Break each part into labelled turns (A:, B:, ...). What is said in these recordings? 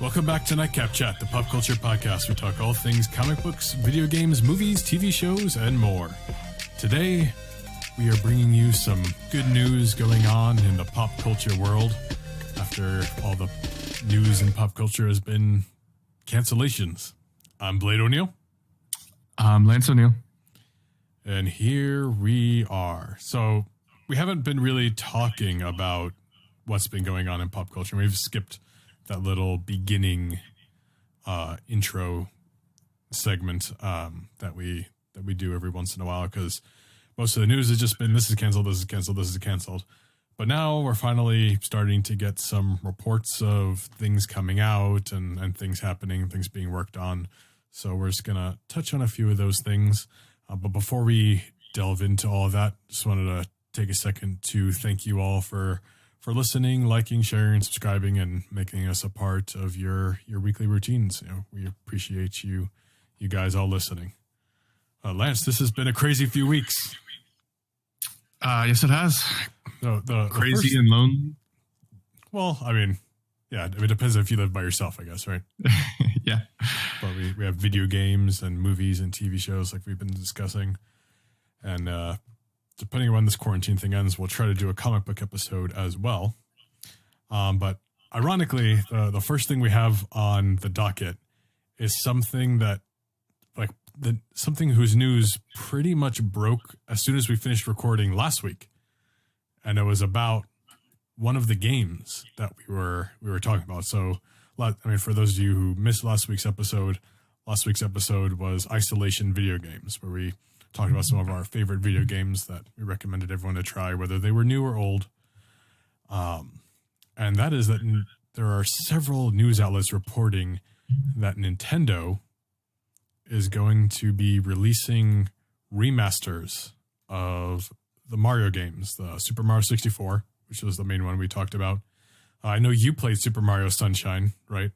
A: Welcome back to Nightcap Chat, the pop culture podcast. We talk all things comic books, video games, movies, TV shows, and more. Today, we are bringing you some good news going on in the pop culture world after all the news in pop culture has been cancellations. I'm Blade O'Neill.
B: I'm Lance O'Neill.
A: And here we are. So we haven't been really talking about what's been going on in pop culture. We've skipped that little beginning intro segment that we do every once in a while, because most of the news has just been this is canceled, this is canceled, this is canceled. But now we're finally starting to get some reports of things coming out and things happening, things being worked on. So we're just going to touch on a few of those things. But before we delve into all of that, just wanted to take a second to thank you all for listening, liking, sharing, subscribing, and making us a part of your weekly routines. You know, we appreciate you guys all listening. Lance, this has been a crazy few weeks.
B: Yes, it has.
A: The
B: Crazy
A: first,
B: and lonely.
A: well, I mean, yeah, it depends if you live by yourself, I guess, right?
B: Yeah.
A: But we have video games and movies and TV shows like we've been discussing. And depending on when this quarantine thing ends, we'll try to do a comic book episode as well. But ironically, the first thing we have on the docket is something that, something whose news pretty much broke as soon as we finished recording last week. And it was about one of the games that we were talking about. So, for those of you who missed last week's episode was Isolation video games, where we talked about some of our favorite video games that we recommended everyone to try, whether they were new or old. And that is that there are several news outlets reporting that Nintendo is going to be releasing remasters of the Mario games, the Super Mario 64, which was the main one we talked about. I know you played Super Mario Sunshine, right?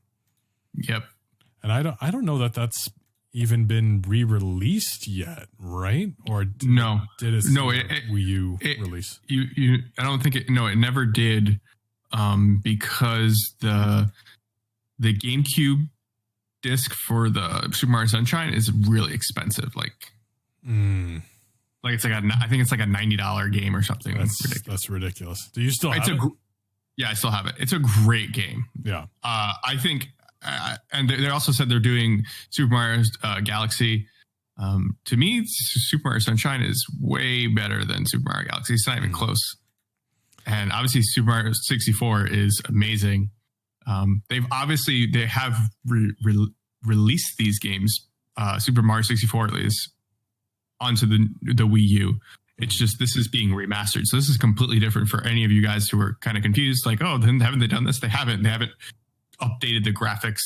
B: Yep.
A: And I don't know that that's even been re-released yet, right? Or did it Wii U release?
B: I don't think it. No, it never did, because the GameCube disc for the Super Mario Sunshine is really expensive. I think it's like a $90 game or something.
A: That's ridiculous. Do you still have it?
B: Yeah, I still have it. It's a great game.
A: Yeah.
B: I think, and they also said they're doing Super Mario Galaxy. To me, Super Mario Sunshine is way better than Super Mario Galaxy. It's not even close. And obviously, Super Mario 64 is amazing. They have released these games, Super Mario 64 at least, onto the Wii U. It's just, this is being remastered. So this is completely different for any of you guys who are kind of confused. Like, oh, then haven't they done this? They haven't updated the graphics.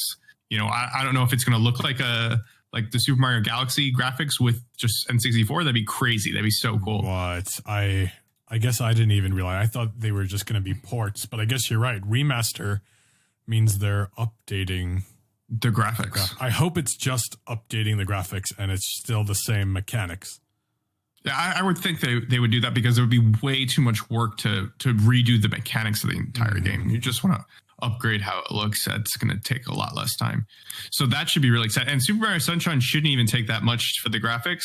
B: You know, I don't know if it's going to look like the Super Mario Galaxy graphics with just N64. That'd be crazy. That'd be so cool.
A: What? I guess I didn't even realize. I thought they were just going to be ports, but I guess you're right. Remaster means they're updating
B: the graphics.
A: I hope it's just updating the graphics and it's still the same mechanics.
B: Yeah, I would think they would do that, because it would be way too much work to redo the mechanics of the entire game. You just want to upgrade how it looks. That's going to take a lot less time. So that should be really exciting. And Super Mario Sunshine shouldn't even take that much for the graphics.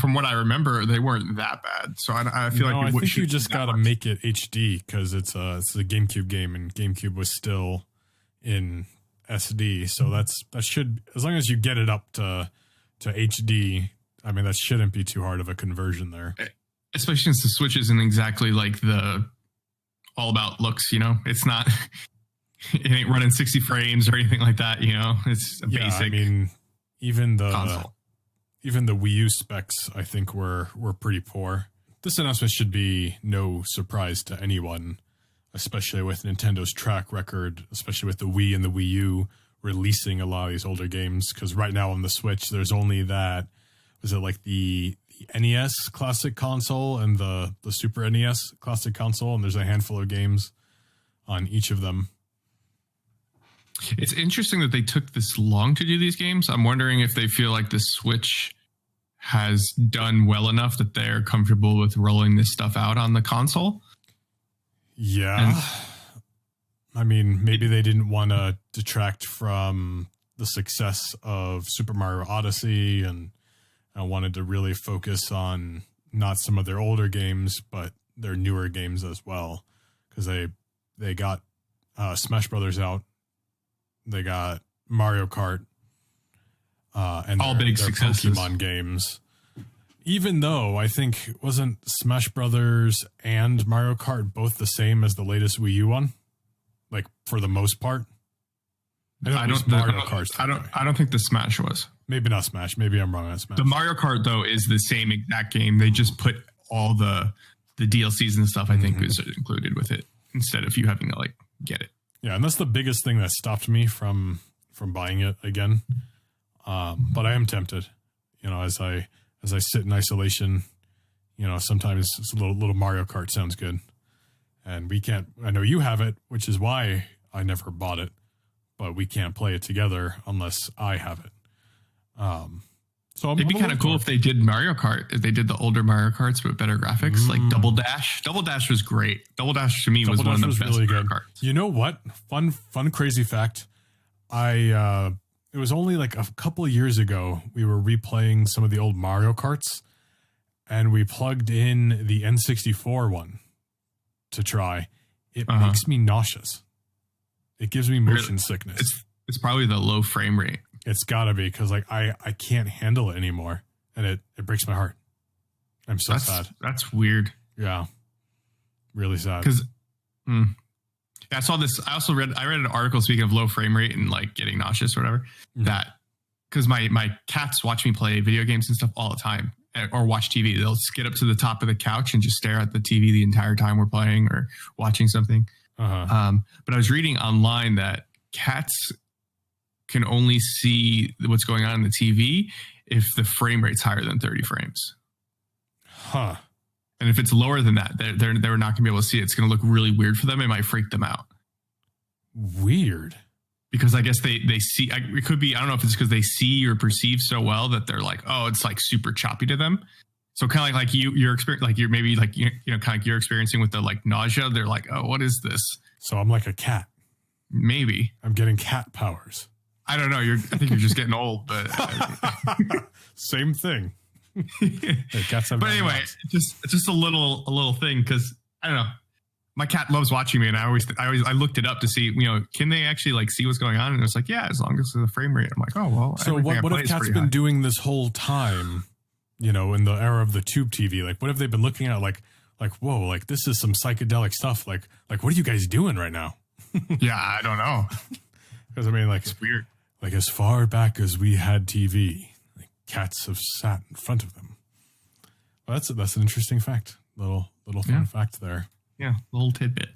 B: From what I remember, they weren't that bad. So I feel
A: I think you just got to make it HD, because it's a GameCube game, and GameCube was still in SD. So that should, as long as you get it up to HD. I mean, that shouldn't be too hard of a conversion there.
B: Especially since the Switch isn't exactly like the all about looks, you know? It's not, it ain't running 60 frames or anything like that, you know? It's a basic.
A: I mean, even the
B: console.
A: Even the Wii U specs, I think, were pretty poor. This announcement should be no surprise to anyone, especially with Nintendo's track record, especially with the Wii and the Wii U releasing a lot of these older games. Because right now on the Switch, there's only that. Was it like the NES Classic Console and the Super NES Classic Console? And there's a handful of games on each of them.
B: It's interesting that they took this long to do these games. I'm wondering if they feel like the Switch has done well enough that they're comfortable with rolling this stuff out on the console.
A: Yeah. I mean, maybe they didn't want to detract from the success of Super Mario Odyssey and wanted to really focus on not some of their older games, but their newer games as well. Because they got Smash Brothers out. They got Mario Kart. And
B: all big successes.
A: Pokemon games. Even though I think wasn't Smash Brothers and Mario Kart both the same as the latest Wii U one? Like for the most part? I don't think the Smash was.
B: Maybe not Smash. Maybe I'm wrong on Smash.
A: The Mario Kart though is the same exact game. They just put all the DLCs and stuff I think is included with it instead of you having to like get it.
B: Yeah, and that's the biggest thing that stopped me from buying it again. But I am tempted, as I sit in isolation, sometimes it's a little Mario Kart sounds good. And I know you have it, which is why I never bought it, but we can't play it together unless I have it. So
A: it'd be kind of cool if they did Mario Kart, if they did the older Mario Karts with better graphics, like Double Dash. Double Dash was great. Double Dash to me was one of the best really Mario Karts.
B: You know what? Fun crazy fact. It was only like a couple of years ago, we were replaying some of the old Mario Karts, and we plugged in the N64 one to try. It makes me nauseous. It gives me motion sickness.
A: It's probably the low frame rate.
B: It's gotta be, because like I can't handle it anymore, and it breaks my heart. I'm so sad.
A: That's weird.
B: Yeah, really sad.
A: Because I saw this. I read an article speaking of low frame rate and like getting nauseous or whatever. That because my cats watch me play video games and stuff all the time, or watch TV. They'll get up to the top of the couch and just stare at the TV the entire time we're playing or watching something. But I was reading online that cats can only see what's going on in the TV if the frame rate's higher than 30 frames.
B: Huh.
A: And if it's lower than that, they're not going to be able to see it. It's going to look really weird for them. It might freak them out.
B: Weird.
A: Because I guess they see, it could be, I don't know if it's because they see or perceive so well that they're like, oh, it's like super choppy to them. So kind of like your experience, like you're maybe like, kind of like you're experiencing with the like nausea. They're like, oh, what is this?
B: So I'm like a cat.
A: Maybe.
B: I'm getting cat powers.
A: I don't know. I think you're just getting old, but
B: same thing.
A: But anyway, just a little thing, because I don't know. My cat loves watching me, and I looked it up to see, can they actually like see what's going on? And it's like, yeah, as long as the frame rate. I'm like, oh well.
B: So what have cats been doing this whole time? In the era of the tube TV, like what have they been looking at? Like whoa, like this is some psychedelic stuff. Like what are you guys doing right now?
A: Yeah, I don't know.
B: Because I mean, like
A: it's weird.
B: Like as far back as we had TV, like cats have sat in front of them. Well, that's an interesting fact. Little fun fact there.
A: Yeah, little tidbit.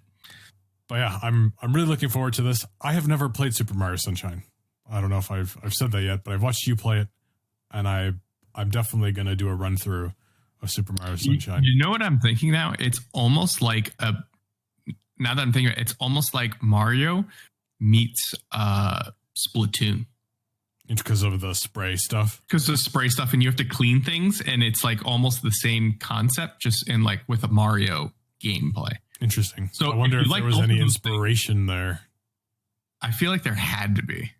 B: But yeah, I'm really looking forward to this. I have never played Super Mario Sunshine. I don't know if I've said that yet, but I've watched you play it, and I'm definitely going to do a run through of Super Mario Sunshine.
A: You know what I'm thinking now? It's almost like now that I'm thinking, it's almost like Mario meets Splatoon.
B: It's because of the spray stuff.
A: Because of the spray stuff, and you have to clean things, and it's like almost the same concept, just in like with a Mario gameplay.
B: Interesting. So I wonder if there was any inspiration there.
A: I feel like there had to be,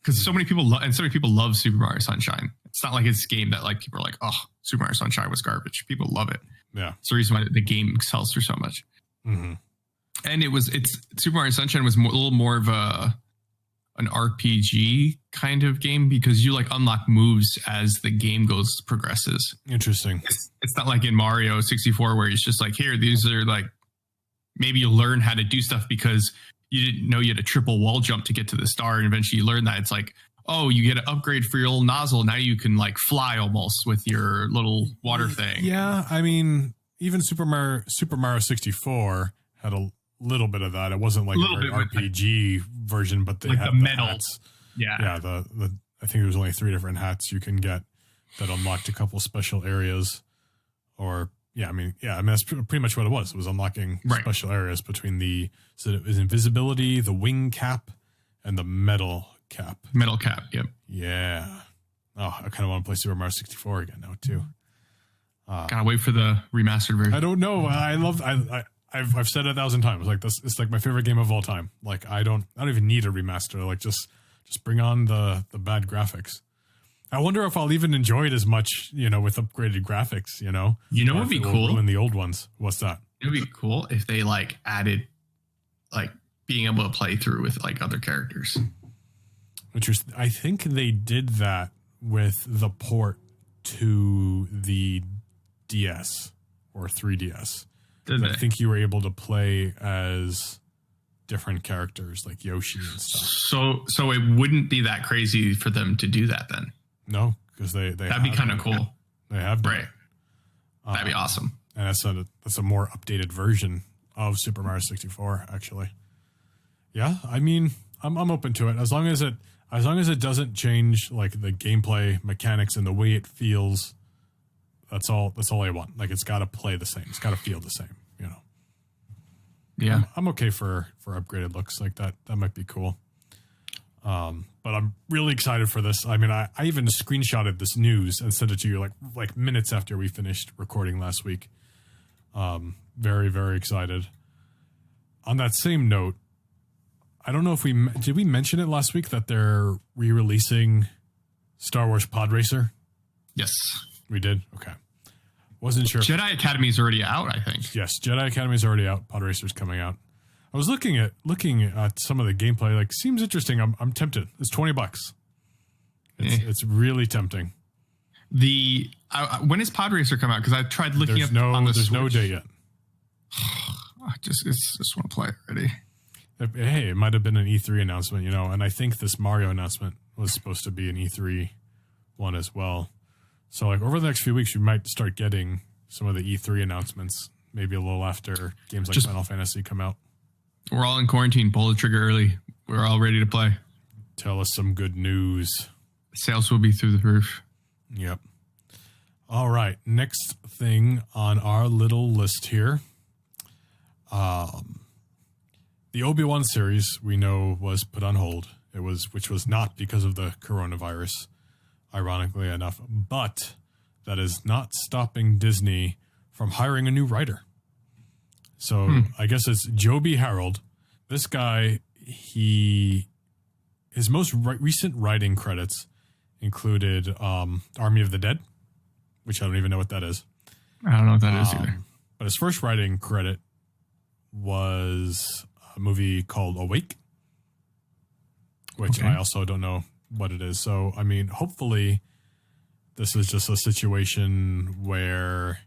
A: because so many people love Super Mario Sunshine. It's not like it's a game that like people are like, oh, Super Mario Sunshine was garbage. People love it.
B: Yeah,
A: it's the reason why the game sells for so much. And it's Super Mario Sunshine was a little more of an RPG kind of game, because you like unlock moves as the game progresses.
B: Interesting.
A: It's not like in Mario 64 where it's just like, here, these are like, maybe you learn how to do stuff because you didn't know you had a triple wall jump to get to the star, and eventually you learn that. It's like, oh, you get an upgrade for your little nozzle. Now you can like fly almost with your little water thing.
B: Yeah, I mean, even Super Mario 64 had a little bit of that. It wasn't like a very RPG version, but they like had the metal hats. Yeah. The I think there was only 3 different hats you can get that unlocked a couple special areas. Or I mean that's pretty much what it was. It was unlocking special areas between so it was invisibility, the wing cap, and the metal cap.
A: Metal cap, yep.
B: Yeah. Oh, I kind of want to play Super Mario 64 again now too.
A: Gotta wait for the remastered version.
B: I don't know.
A: I've said it 1,000 times. Like this, it's like my favorite game of all time. Like I don't even need a remaster. Like just bring on the bad graphics. I wonder if I'll even enjoy it as much, with upgraded graphics.
B: You know what would be cool?
A: Ruin the old ones. What's that?
B: It would be cool if they like added like being able to play through with like other characters.
A: Interesting. I think they did that with the port to the DS or 3DS. I think you were able to play as different characters like Yoshi and stuff.
B: So it wouldn't be that crazy for them to do that then.
A: No, because they
B: that'd be kind of cool.
A: They have done
B: right. That'd be awesome.
A: And that's a more updated version of Super Mario 64, actually. Yeah, I mean, I'm open to it as long as it doesn't change like the gameplay mechanics and the way it feels. That's all I want. Like it's got to play the same. It's got to feel the same.
B: Yeah,
A: I'm okay for upgraded looks like that. That might be cool. But I'm really excited for this. I mean, I even screenshotted this news and sent it to you like minutes after we finished recording last week. Very, very excited. On that same note, I don't know if did we mention it last week that they're re-releasing Star Wars Pod Racer?
B: Yes,
A: we did. Okay, wasn't sure.
B: Jedi Academy is already out, I think.
A: Yes, Jedi Academy is already out. Pod Racer's coming out. I was looking at some of the gameplay. Like, seems interesting. I'm tempted. It's $20. It's really tempting.
B: When is Pod Racer come out? Because I tried looking
A: there's
B: up on the
A: There's
B: Switch.
A: no day yet.
B: I just want to play it already.
A: Hey, it might have been an E3 announcement, and I think this Mario announcement was supposed to be an E3 one as well. So, like, over the next few weeks, we might start getting some of the E3 announcements, maybe a little after games like Final Fantasy come out.
B: We're all in quarantine. Pull the trigger early. We're all ready to play.
A: Tell us some good news.
B: Sales will be through the roof.
A: Yep. All right. Next thing on our little list here. The Obi-Wan series we know was put on hold. Which was not because of the coronavirus, ironically enough, but that is not stopping Disney from hiring a new writer. So I guess it's Joby Harold. This guy, his most recent writing credits included Army of the Dead, which I don't even know what that is.
B: I don't know what that is either.
A: But his first writing credit was a movie called Awake, which I also don't know what it is. So, I mean, hopefully this is just a situation where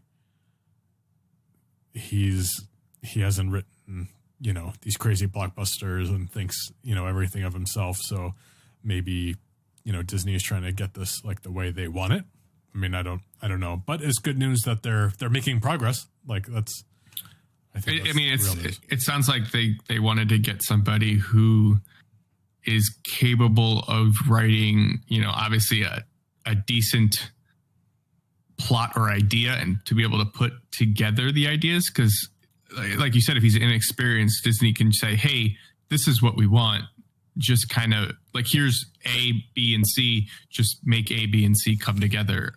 A: he hasn't written, these crazy blockbusters and thinks, everything of himself. So maybe, Disney is trying to get this like the way they want it. I mean, I don't know, but it's good news that they're making progress. Like
B: it sounds like they wanted to get somebody who is capable of writing, obviously a decent plot or idea and to be able to put together the ideas. Because like you said, if he's inexperienced, Disney can say, hey, this is what we want. Just kind of like, here's A, B, and C. Just make A, B, and C come together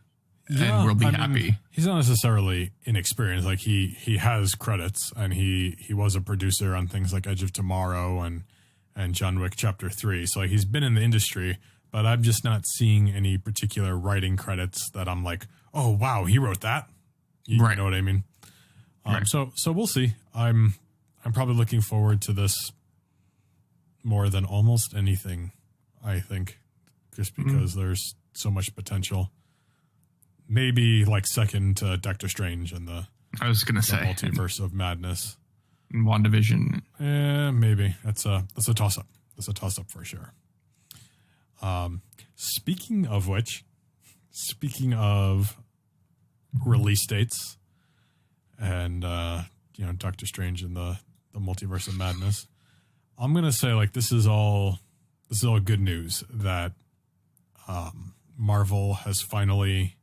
B: and we'll be happy.
A: He's not necessarily inexperienced. Like he has credits and he was a producer on things like Edge of Tomorrow and John Wick Chapter 3. So like, he's been in the industry, but I'm just not seeing any particular writing credits that I'm like, oh, wow, he wrote that. You know what I mean? Right. So we'll see. I'm probably looking forward to this more than almost anything, I think, just because there's so much potential. Maybe like second to Doctor Strange and the multiverse of madness.
B: WandaVision.
A: Yeah, maybe. That's a toss-up. That's a toss-up for sure. Speaking of release dates and Doctor Strange and the multiverse of madness, I'm gonna say like this is all good news that Marvel has finally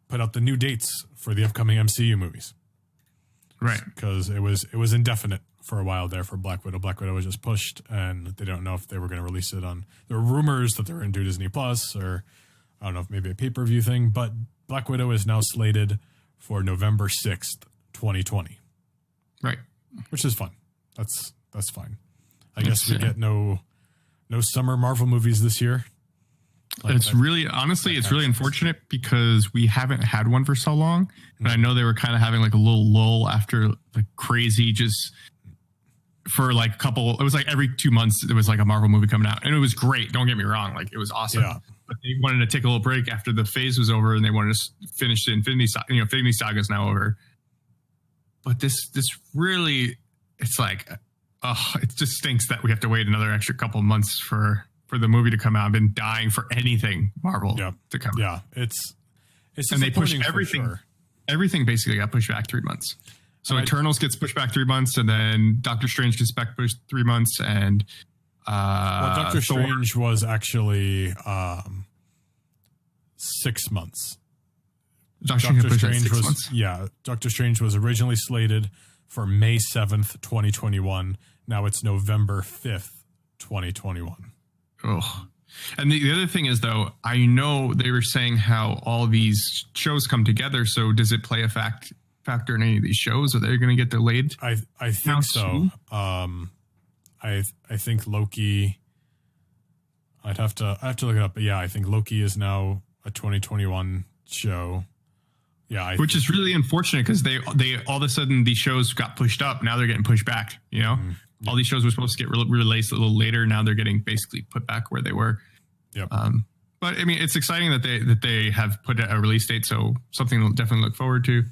A: put out the new dates for the upcoming MCU movies.
B: Right.
A: Because it was indefinite for a while there for Black Widow. Black Widow was just pushed, and they don't know if they were going to release it on. There were rumors that they were going to do Disney Plus, or I don't know if maybe a pay-per-view thing. But Black Widow is now slated for November 6th, 2020. which is fun. That's fine. I guess we get no summer Marvel movies this year. Like
B: it's really unfortunate because we haven't had one for so long. And I know they were kind of having like a little lull after the crazy just for like it was like every 2 months there was like a Marvel movie coming out, and it was great. Don't get me wrong. Like it was awesome. Yeah. But they wanted to take a little break after the phase was over, and they wanted to finish the Infinity Saga is now over. But this really, it's like, it just stinks that we have to wait another extra couple of months for the movie to come out. I've been dying for anything Marvel to come out.
A: Yeah, it's
B: and they push everything.
A: Sure.
B: Everything basically got pushed back 3 months. So Eternals gets pushed back 3 months, and then Doctor Strange gets back pushed 3 months, and
A: Doctor Strange was actually 6 months. Doctor Strange was 6 months? Yeah, Doctor Strange was originally slated for May 7th, 2021. Now it's November 5th, 2021.
B: Oh. And the other thing is, though, I know they were saying how all these shows come together. So does it play a factor in any of these shows? Are they going to get delayed?
A: I think so. I think Loki. I have to look it up, but yeah, I think Loki is now a 2021 show. Yeah,
B: which is really unfortunate because they all of a sudden these shows got pushed up. Now they're getting pushed back. You know, all these shows were supposed to get released a little later. Now they're getting basically put back where they were.
A: Yep.
B: But I mean, it's exciting that they have put a release date, so something to definitely look forward to.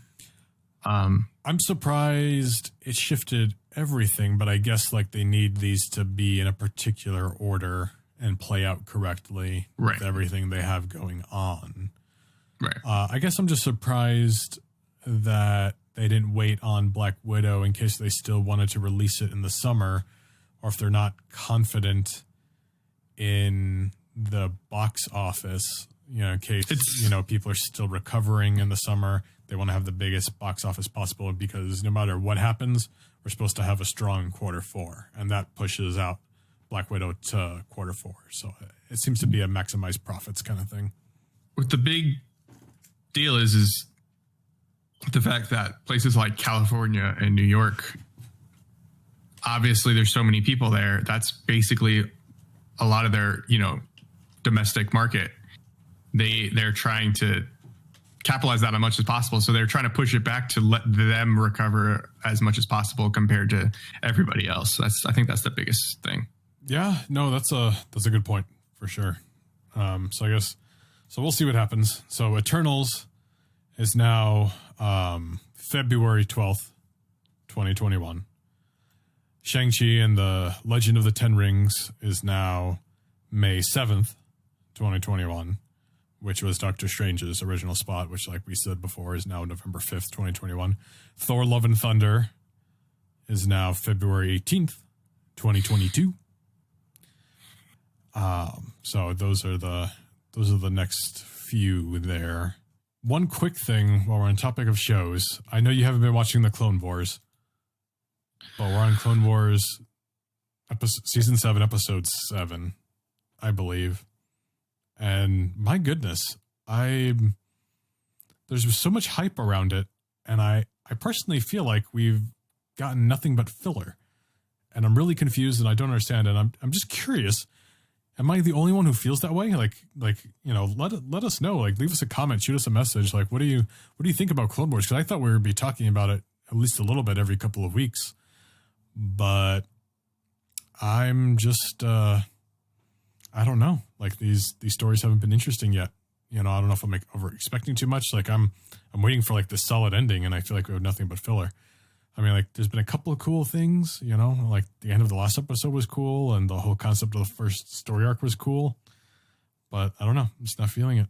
A: I'm surprised it shifted everything, but I guess like they need these to be in a particular order and play out correctly with everything they have going on.
B: Right.
A: I guess I'm just surprised that they didn't wait on Black Widow in case they still wanted to release it in the summer, or if they're not confident in the box office, in case, people are still recovering in the summer. They want to have the biggest box office possible because no matter what happens, we're supposed to have a strong Q4, and that pushes out Black Widow to Q4. So it seems to be a maximize profits kind of thing.
B: What the big deal is the fact that places like California and New York, obviously there's so many people there. That's basically a lot of their, domestic market. They're trying to capitalize that as much as possible. So they're trying to push it back to let them recover as much as possible compared to everybody else. I think that's the biggest thing.
A: Yeah, no, that's a good point for sure. So we'll see what happens. So Eternals is now February 12th, 2021. Shang-Chi and the Legend of the Ten Rings is now May 7th, 2021, which was Doctor Strange's original spot, which, like we said before, is now November 5th, 2021. Thor Love and Thunder is now February 18th, 2022. So those are the next few there. One quick thing while we're on topic of shows. I know you haven't been watching the Clone Wars, but we're on Clone Wars season 7, episode 7, I believe. And my goodness, there's so much hype around it. And I personally feel like we've gotten nothing but filler, and I'm really confused and I don't understand. And I'm just curious. Am I the only one who feels that way? Let us know. Like, leave us a comment, shoot us a message. Like, what do you think about Clone Wars? Because I thought we would be talking about it at least a little bit every couple of weeks, but I'm just I don't know. Like, these stories haven't been interesting yet. I don't know if I'm over expecting too much. Like, I'm waiting for like this solid ending, and I feel like we have nothing but filler. I mean, like, there's been a couple of cool things, like the end of the last episode was cool, and the whole concept of the first story arc was cool. But I don't know. I'm just not feeling it.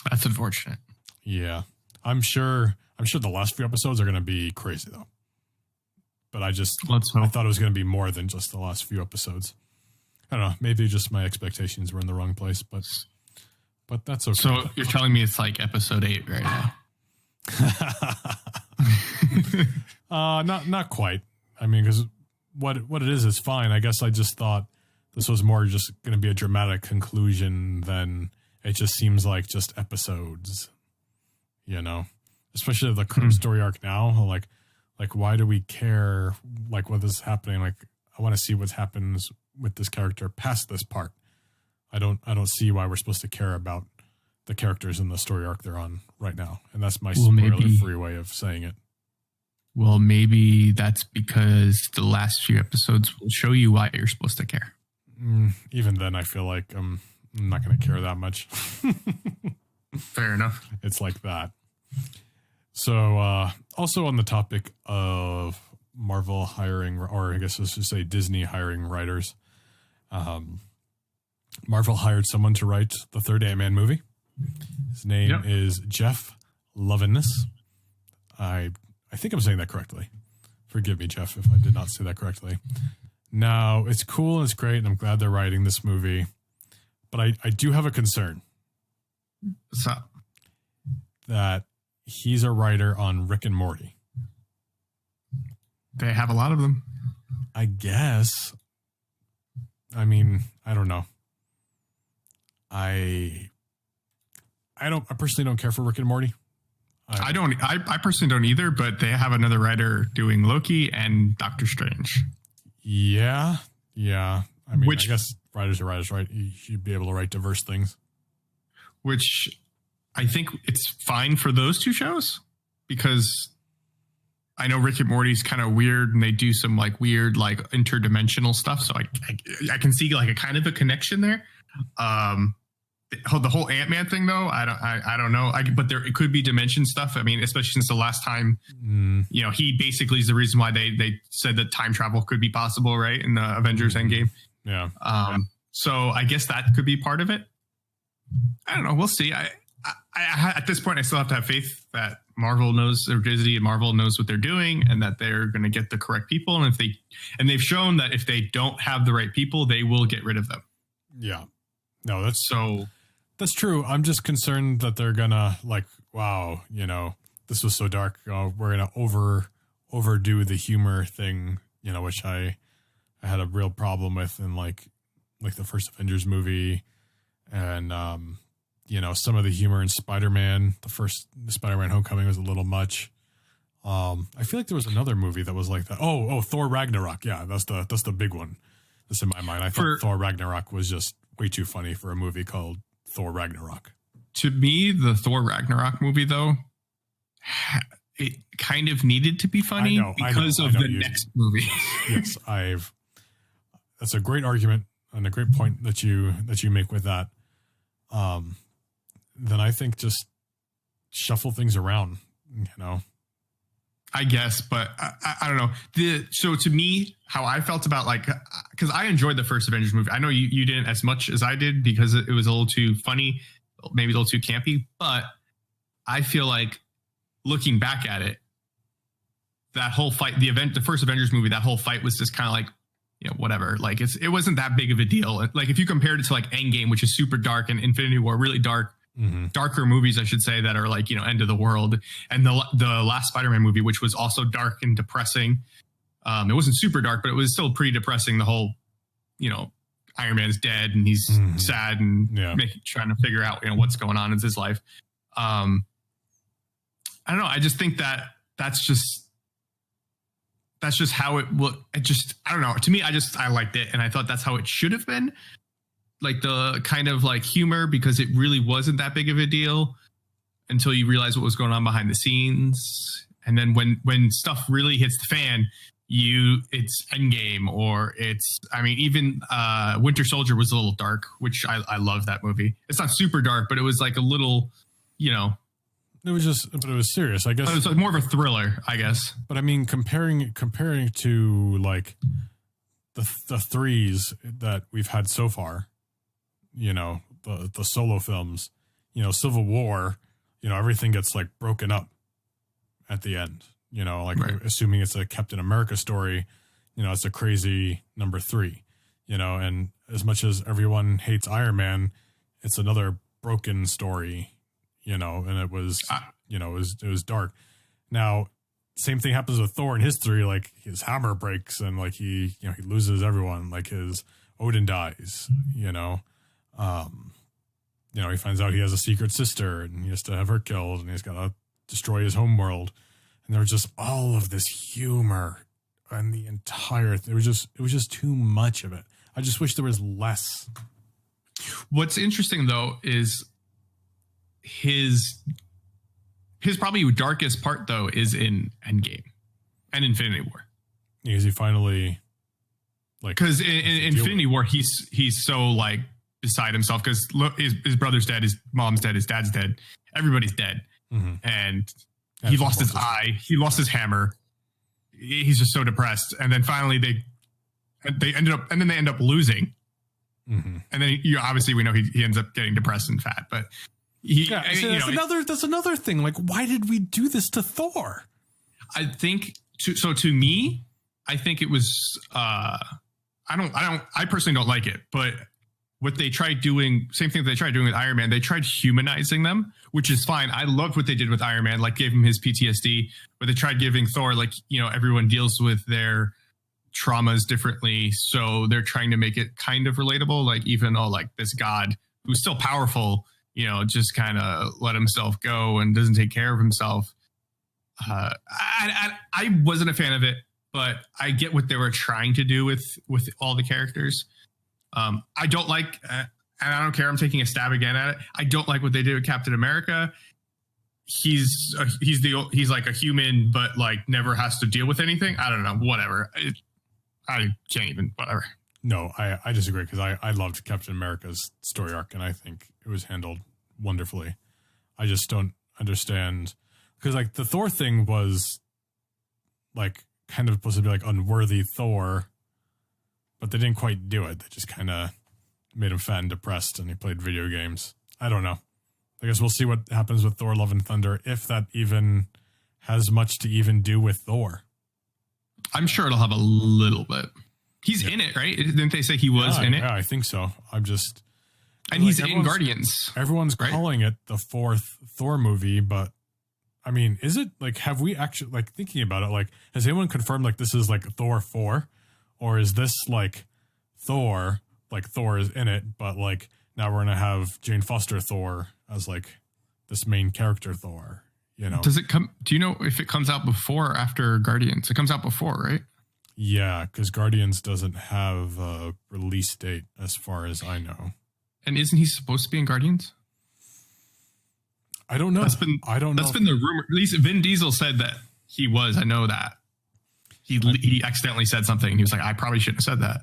B: That's unfortunate.
A: Yeah. I'm sure the last few episodes are going to be crazy, though. But I thought it was going to be more than just the last few episodes. I don't know. Maybe just my expectations were in the wrong place, but that's okay.
B: So you're telling me it's like episode 8 right now?
A: Not quite. I mean, because what it is fine. I guess I just thought this was more just going to be a dramatic conclusion than it just seems like just episodes, especially the current story arc now. Like Like, why do we care? Like, what is happening? Like, I want to see what happens with this character past this part. I don't see why we're supposed to care about the characters in the story arc they're on right now. And that's my spoiler-free way of saying it.
B: Well, maybe that's because the last few episodes will show you why you're supposed to care.
A: Even then, I feel like I'm not going to care that much.
B: Fair enough.
A: It's like that. So, also on the topic of Marvel hiring, or I guess I should say Disney hiring writers, Marvel hired someone to write the third Ant-Man movie. His name is Jeff Loveness. I think I'm saying that correctly. Forgive me, Jeff, if I did not say that correctly. Now, it's cool and it's great, and I'm glad they're writing this movie. But I do have a concern.
B: What's up?
A: That he's a writer on Rick and Morty.
B: They have a lot of them.
A: I guess. I mean, I don't know. I personally don't care for Rick and Morty.
B: I personally don't either, but they have another writer doing Loki and Doctor Strange.
A: Yeah. I mean, I guess writers are writers, right? You should be able to write diverse things.
B: Which I think it's fine for those two shows, because I know Rick and Morty's kind of weird and they do some like weird, like interdimensional stuff. So I can see like a kind of a connection there. The whole Ant-Man thing, though, I don't know. But it could be dimension stuff. I mean, especially since the last time, he basically is the reason why they said that time travel could be possible, right? In the Avengers Endgame.
A: Yeah.
B: So I guess that could be part of it. I don't know. We'll see. I at this point, I still have to have faith that Marvel knows, or Disney and Marvel knows what they're doing, and that they're going to get the correct people. And they've shown that if they don't have the right people, they will get rid of them.
A: Yeah. No, that's true. I'm just concerned that they're gonna like, wow, this was so dark. We're gonna overdo the humor thing, which I had a real problem with in like the first Avengers movie, and some of the humor in Spider-Man. The Spider-Man Homecoming was a little much. I feel like there was another movie that was like that. Oh, Thor Ragnarok. Yeah, that's the big one. That's in my mind. I thought Thor Ragnarok was just way too funny for a movie called Thor Ragnarok. To
B: me, the Thor Ragnarok movie, though, it kind of needed to be funny because of the next movie.
A: Yes, that's a great argument and a great point that you make with that. Then I think just shuffle things around,
B: I guess, but I don't know. So to me, how I felt about because I enjoyed the first Avengers movie. I know you didn't as much as I did because it was a little too funny, maybe a little too campy. But I feel like looking back at it, that whole fight, the first Avengers movie, that whole fight was just kind of like, whatever. Like it wasn't that big of a deal. Like if you compared it to like Endgame, which is super dark, and Infinity War, really dark. Mm-hmm. Darker movies, I should say, that are like, end of the world. And the last Spider-Man movie, which was also dark and depressing. It wasn't super dark, but it was still pretty depressing. The whole, Iron Man's dead and he's sad and trying to figure out, what's going on in his life. I don't know. I just think that's just how it will. I don't know. To me, I liked it, and I thought that's how it should have been. Like the kind of like humor, because it really wasn't that big of a deal until you realize what was going on behind the scenes. And then when stuff really hits the fan, it's Endgame, or even Winter Soldier was a little dark, which I love that movie. It's not super dark, but it was like a little,
A: It was but it was serious, I guess.
B: It was like more of a thriller, I guess.
A: But I mean, comparing to like the threes that we've had so far, the solo films, Civil War, everything gets like broken up at the end, right. Assuming it's a Captain America story, it's a crazy number 3, and as much as everyone hates Iron Man, it's another broken story, and it was, it was dark. Now, same thing happens with Thor and his 3, like his hammer breaks and like he loses everyone, like his Odin dies, he finds out he has a secret sister and he has to have her killed and he's got to destroy his home world. and there was just all of this humor and the entire thing. It was just too much of it. I just wish there was less.
B: What's interesting though is his probably darkest part though is in Endgame and Infinity War.
A: Because he finally, like,
B: because in Infinity War he's so like beside himself because his brother's dead, his mom's dead, his dad's dead, everybody's dead, and he lost his eye, he lost his hammer. He's just so depressed, and then finally they end up losing, and then obviously we know he ends up getting depressed and fat, but that's another thing. Like, why did we do this to Thor? I think to me, I think it was I personally don't like it, but what they tried doing, same thing they tried doing with Iron Man, they tried humanizing them, which is fine. I loved what they did with Iron Man, like gave him his PTSD, but they tried giving Thor, like, everyone deals with their traumas differently. So they're trying to make it kind of relatable. Like, even like this god who's still powerful, just kind of let himself go and doesn't take care of himself. I wasn't a fan of it, but I get what they were trying to do with all the characters. I don't like, and I don't care, I'm taking a stab again at it. I don't like what they did with Captain America. He's like a human, but like never has to deal with anything. I don't know, whatever. I can't even, whatever.
A: No, I disagree, because I loved Captain America's story arc, and I think it was handled wonderfully. I just don't understand, because like the Thor thing was like kind of supposed to be like unworthy Thor, but they didn't quite do it. They just kind of made him fat and depressed, and he played video games. I don't know. I guess we'll see what happens with Thor Love and Thunder, if that even has much to even do with Thor.
B: I'm sure it'll have a little bit. He's in it, right? Didn't they say he was in it?
A: Yeah, I think so.
B: And he's in Guardians.
A: Everyone's calling it the fourth Thor movie, but I mean, is it like, have we actually, like, thinking about it, like, has anyone confirmed like this is like Thor 4? Or is this like Thor is in it, but like now we're going to have Jane Foster Thor as like this main character Thor,
B: Does it come, do you know if it comes out before or after Guardians? It comes out before, right?
A: Yeah, because Guardians doesn't have a release date as far as I know.
B: And isn't he supposed to be in Guardians?
A: I don't know. That's been
B: the rumor. At least Vin Diesel said that he was. I know that. He accidentally said something. He was like, I probably shouldn't have said that.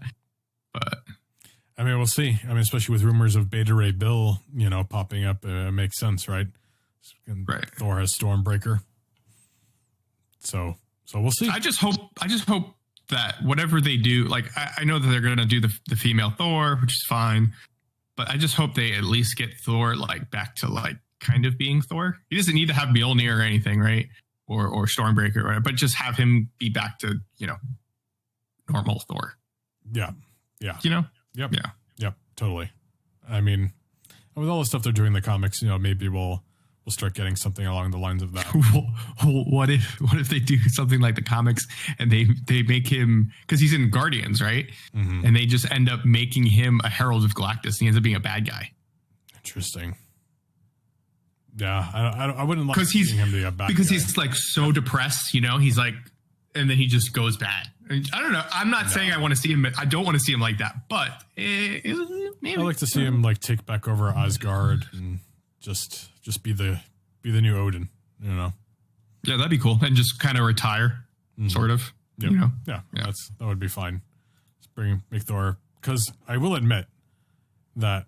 B: But
A: I mean, we'll see. I mean, especially with rumors of Beta Ray Bill, popping up, it makes sense, right?
B: Right.
A: Thor has Stormbreaker. So we'll see.
B: I just hope that whatever they do, like I know that they're going to do the female Thor, which is fine, but I just hope they at least get Thor like back to like kind of being Thor. He doesn't need to have Mjolnir or anything, right? Or Stormbreaker, right? But just have him be back to, normal Thor.
A: Yeah. Yeah.
B: Yep.
A: Yeah. Yep. Totally. I mean, with all the stuff they're doing in the comics, maybe we'll start getting something along the lines of that.
B: What if they do something like the comics and they make him, because he's in Guardians, right? Mm-hmm. And they just end up making him a Herald of Galactus, and he ends up being a bad guy.
A: Interesting. Yeah, I wouldn't like seeing him be a bad
B: because
A: guy.
B: He's like so depressed, he's like, and then he just goes bad. I don't know. I'm not saying I want to see him. I don't want to see him like that, but maybe.
A: I like to see him like take back over Asgard and just be the new Odin, Yeah,
B: that'd be cool, and just kind of retire, sort of.
A: Yep. Yeah, that would be fine. Just make Thor, because I will admit that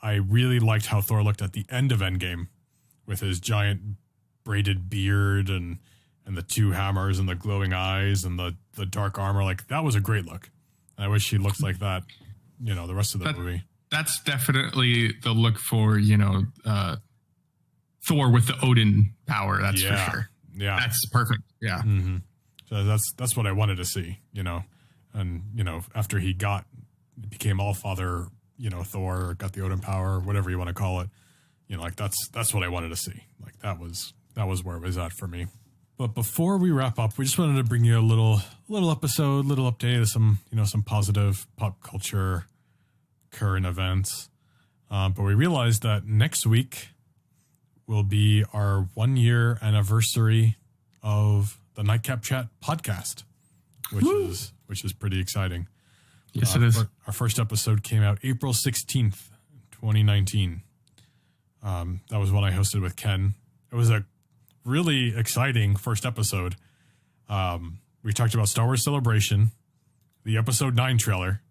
A: I really liked how Thor looked at the end of Endgame, with his giant braided beard and the two hammers and the glowing eyes and the dark armor. Like, that was a great look. I wish he looked like that, the rest of the movie. That's
B: definitely the look for, Thor with the Odin power. That's for sure.
A: Yeah.
B: That's perfect. Yeah.
A: Mm-hmm. So that's what I wanted to see, and, after he became All Father, Thor, or got the Odin power, whatever you want to call it, like that's what I wanted to see. Like, that was where it was at for me. But before we wrap up, we just wanted to bring you a little episode, little update of some positive pop culture current events. But we realized that next week will be our 1 year anniversary of the Nightcap Chat podcast, which is pretty exciting.
B: Yes, it is.
A: Our first episode came out April 16th, 2019. That was one I hosted with Ken. It was a really exciting first episode. We talked about Star Wars Celebration. The episode 9 trailer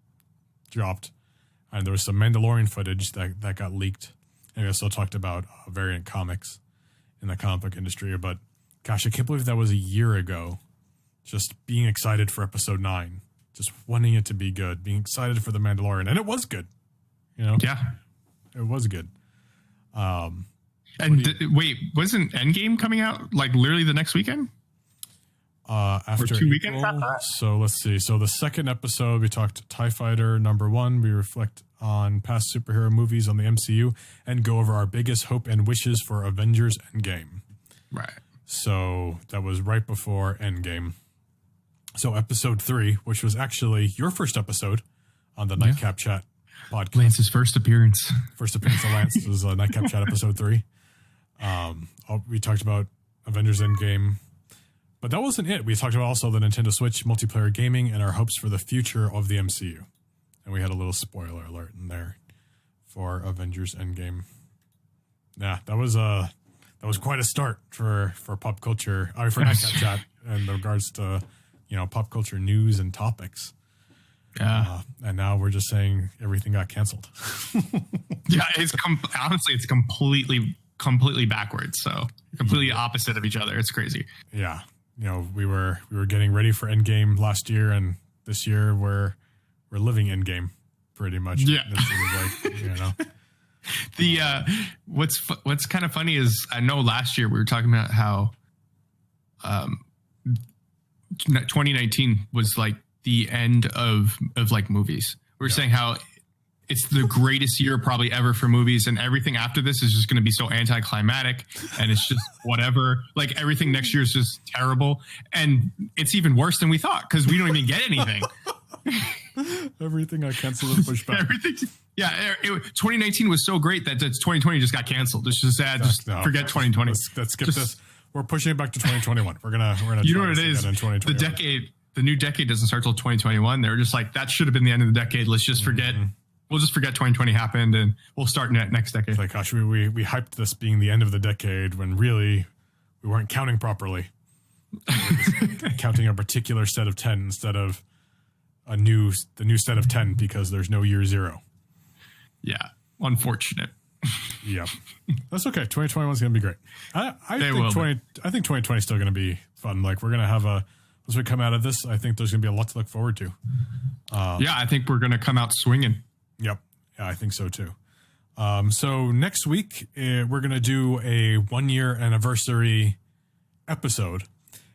A: dropped, and there was some Mandalorian footage that got leaked. And we also talked about variant comics in the comic book industry. But gosh, I can't believe that was a year ago. Just being excited for episode 9, just wanting it to be good, being excited for the Mandalorian, and it was good.
B: Yeah,
A: it was good.
B: Wait, wasn't Endgame coming out like literally the next weekend?
A: After
B: 2 weekends after that?
A: So let's see. So the second episode, we talked TIE Fighter #1. We reflect on past superhero movies on the MCU and go over our biggest hope and wishes for Avengers Endgame.
B: Right.
A: So that was right before Endgame. So episode 3, which was actually your first episode on the Nightcap Chat podcast.
B: Lance's first appearance.
A: First appearance of Lance. This was Nightcap Chat episode 3. We talked about Avengers Endgame. But that wasn't it. We talked about also the Nintendo Switch, multiplayer gaming, and our hopes for the future of the MCU. And we had a little spoiler alert in there for Avengers Endgame. Yeah, that was quite a start for pop culture. For Nightcap Chat in regards to pop culture news and topics.
B: Yeah,
A: and now we're just saying everything got canceled.
B: Yeah, honestly, it's completely backwards. So completely opposite of each other. It's crazy.
A: Yeah. We were getting ready for Endgame last year, and this year we're living Endgame pretty much.
B: Yeah.
A: It seems like,
B: The what's kind of funny is I know last year we were talking about how 2019 was like the end of like movies. We were saying how it's the greatest year probably ever for movies, and everything after this is just going to be so anticlimactic, and it's just whatever. Like everything next year is just terrible, and it's even worse than we thought because we don't even get anything.
A: Everything got canceled and pushed back.
B: 2019 was so great that 2020 just got canceled. It's just sad. Forget 2020.
A: Let's skip this. We're pushing it back to 2021. We're gonna. You know what it is?
B: The new decade doesn't start till 2021. They were just like, that should have been the end of the decade. Let's just forget. Mm-hmm. We'll just forget 2020 happened, and we'll start next decade.
A: It's like, gosh, we hyped this being the end of the decade when really we weren't counting properly. Counting a particular set of 10 instead of the new set of 10 because there's no year 0.
B: Yeah, unfortunate.
A: Yep, that's okay. 2021 is going to be great. I think 2020 is still going to be fun. Like we're going to have once we come out of this, I think there's going to be a lot to look forward to.
B: I think we're going to come out swinging.
A: Yep. Yeah, I think so too. So next week, we're going to do a 1-year anniversary episode.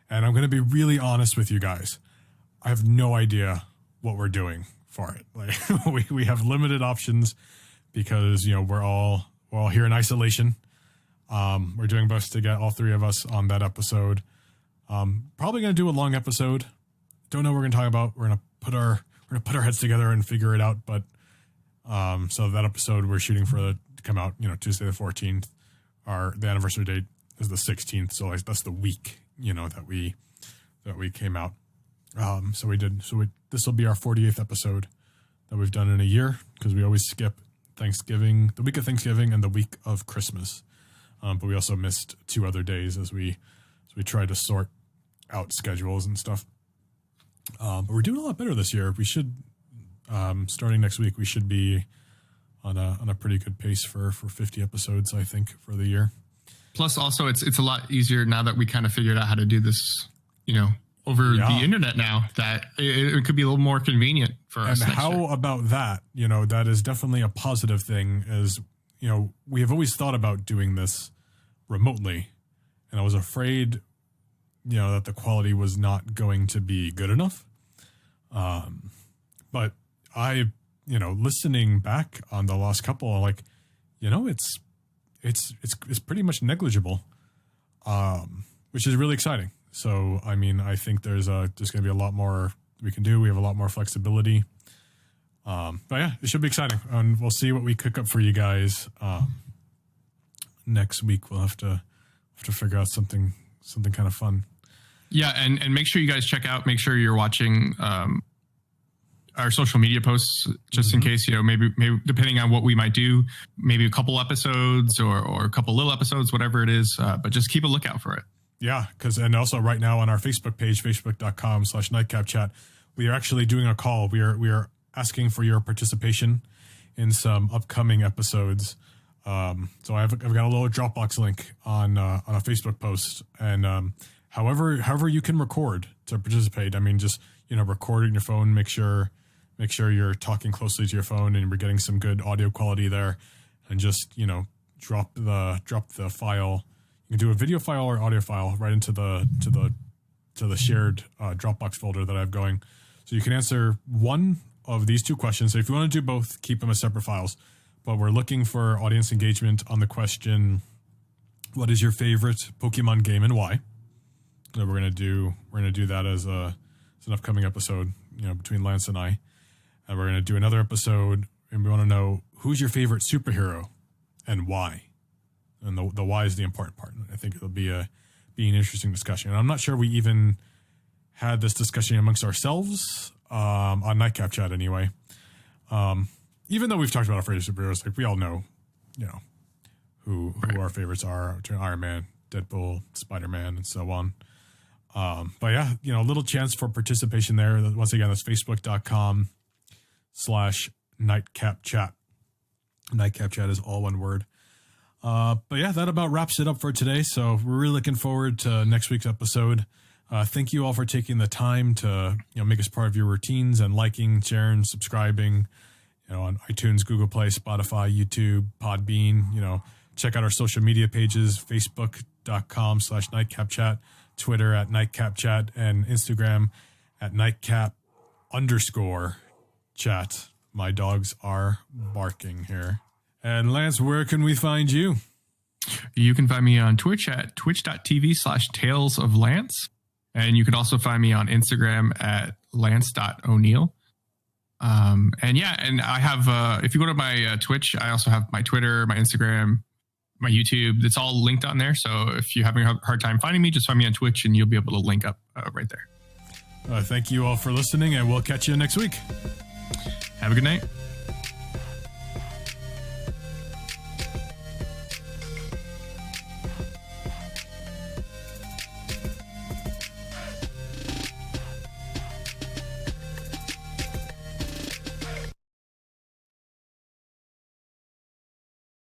A: And I'm going to be really honest with you guys. I have no idea what we're doing for it. Like we have limited options because, we're all here in isolation. We're doing best to get all 3 of us on that episode. Probably going to do a long episode. Don't know what we're going to talk about. We're going to put our heads together and figure it out. But so that episode we're shooting for to come out, Tuesday the 14th. The anniversary date is the 16th. So that's the week, that we came out. This will be our 48th episode that we've done in a year because we always skip Thanksgiving, the week of Thanksgiving and the week of Christmas. But we also missed 2 other days as we tried to sort out schedules and stuff. But we're doing a lot better this year. We should, starting next week, we should be on a pretty good pace for 50 episodes, I think, for the year.
B: Plus, also, it's a lot easier now that we kind of figured out how to do this, over the internet now, that it could be a little more convenient for us.
A: And how about that? That is definitely a positive thing is, we have always thought about doing this remotely, and I was afraid, that the quality was not going to be good enough. But listening back on the last couple, like, it's pretty much negligible, which is really exciting. So, I think there's going to be a lot more we can do. We have a lot more flexibility. But yeah, it should be exciting. And we'll see what we cook up for you guys. Next week, we'll have to figure out something kind of fun.
B: Yeah, and make sure you guys make sure you're watching our social media posts, just in case, maybe depending on what we might do, maybe a couple episodes or a couple little episodes, whatever it is, but just keep a lookout for it.
A: Yeah, and also right now on our Facebook page, facebook.com/nightcapchat, we are actually doing a call. We are asking for your participation in some upcoming episodes. So I've got a little Dropbox link on a Facebook post, and however you can record to participate. I mean, just record it in your phone. Make sure you're talking closely to your phone and we're getting some good audio quality there, and just drop the file. You can do a video file or audio file right into the shared Dropbox folder that I have going. So you can answer one of these two questions. So if you want to do both, keep them as separate files. But we're looking for audience engagement on the question, what is your favorite Pokemon game and why? So we're gonna do that as an upcoming episode, between Lance and I. And we're gonna do another episode, and we want to know who's your favorite superhero and why. And the why is the important part. I think it'll be an interesting discussion. And I'm not sure we even had this discussion amongst ourselves on Nightcap Chat anyway. Even though we've talked about our favorite superheroes, like we all know, who our favorites are between Iron Man, Deadpool, Spider-Man, and so on. But yeah, a little chance for participation there. Once again, that's facebook.com/nightcapchat. Nightcap Chat is all one word. But yeah, that about wraps it up for today. So we're really looking forward to next week's episode. Thank you all for taking the time to make us part of your routines and liking, sharing, subscribing, on iTunes, Google Play, Spotify, YouTube, Podbean. Check out our social media pages, facebook.com/nightcapchat, Twitter @nightcapchat, and Instagram @nightcap_chat. My dogs are barking here. And Lance, where can we find you?
B: You can find me on Twitch at twitch.tv/talesoflance. And you can also find me on Instagram at lance.o'neill. And I have, if you go to my Twitch, I also have my Twitter, my Instagram, my YouTube. It's all linked on there. So if you're having a hard time finding me, just find me on Twitch and you'll be able to link up right there.
A: Thank you all for listening, and we'll catch you next week.
B: Have a good night.